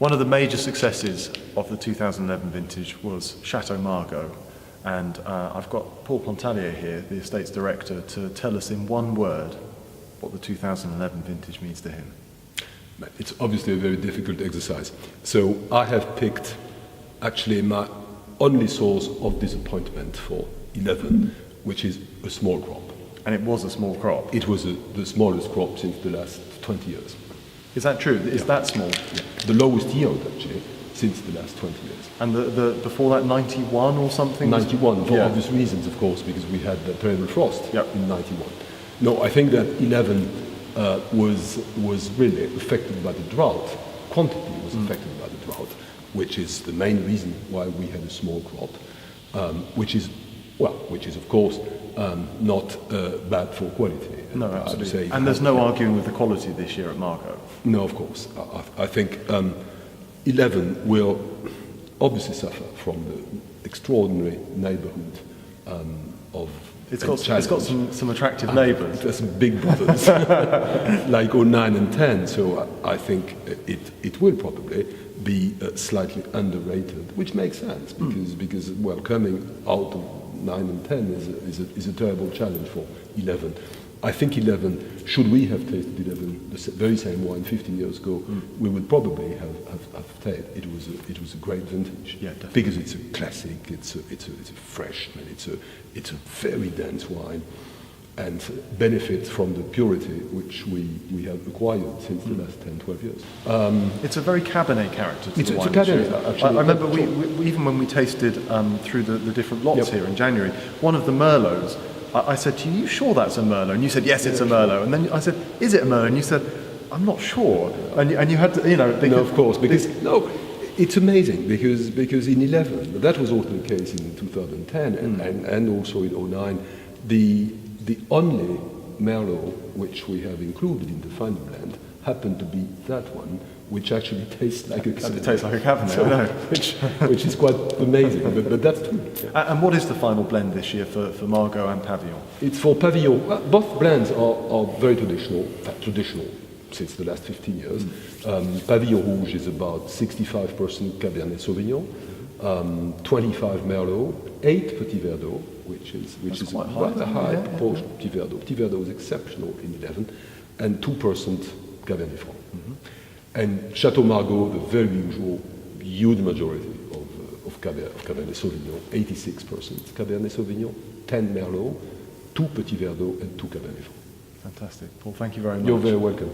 One of the major successes of the 2011 vintage was Chateau Margaux, and I've got Paul Pontallier here, the estate's director, to tell us in one word what the 2011 vintage means to him. It's obviously a very difficult exercise. So I have picked actually my only source of disappointment for 11, which is a small crop. And it was a small crop? It was the smallest crop since the last 20 years. Is that true? Is that small? Yeah. The lowest yield, actually, since the last 20 years. And before that, 91 or something? 91, for obvious reasons, of course, because we had the terrible frost in 91. No, I think that 11 was really affected by the drought. Quantity was affected by the drought, which is the main reason why we had a small crop, which is of course not bad for quality. No, absolutely. And there's no arguing with the quality this year at Margaux. No, of course. I think 11 will obviously suffer from the extraordinary neighbourhood of. It's got some attractive neighbours. There's some big brothers, like 09 and 10. So I think it will probably be slightly underrated, which makes sense because coming out of 9 and 10 is a terrible challenge for 11. I think 11, should we have tasted 11, the very same wine 15 years ago, we would probably have tasted. It was a great vintage. Yeah, definitely. Because it's a classic, it's a fresh, and it's a very dense wine, and benefits from the purity which we have acquired since the last 10, 12 years. It's a very Cabernet character to the wine. It's a Cabernet, actually. I remember we even when we tasted through the different lots here in January, one of the Merlots, I said to you, "Are you sure that's a Merlot?" And you said, "Yes, it's a Merlot." And then I said, "Is it a Merlot?" And you said, "I'm not sure." And you had to, no, of course, because it's amazing because in 11, but that was also the case in 2010 and also in 09, the only Merlot which we have included in the final blend happened to be that one, which actually tastes like a Cabernet. It tastes like a Cabernet, I know. which is quite amazing, but that's true. And what is the final blend this year for Margaux and Pavillon? It's for Pavillon. Both blends are very traditional since the last 15 years. Pavillon Rouge is about 65% Cabernet Sauvignon, 25 Merlot, 8 Petit Verdot, which is quite a high, rather high proportion of Petit Verdot. Petit Verdot is exceptional in 11, and 2% Cabernet Franc. And Chateau Margaux, the very usual, huge majority of Cabernet Sauvignon, 86% Cabernet Sauvignon, 10 Merlot, 2 Petit Verdot, and 2 Cabernet Franc. Fantastic. Paul, thank you very much. You're very welcome.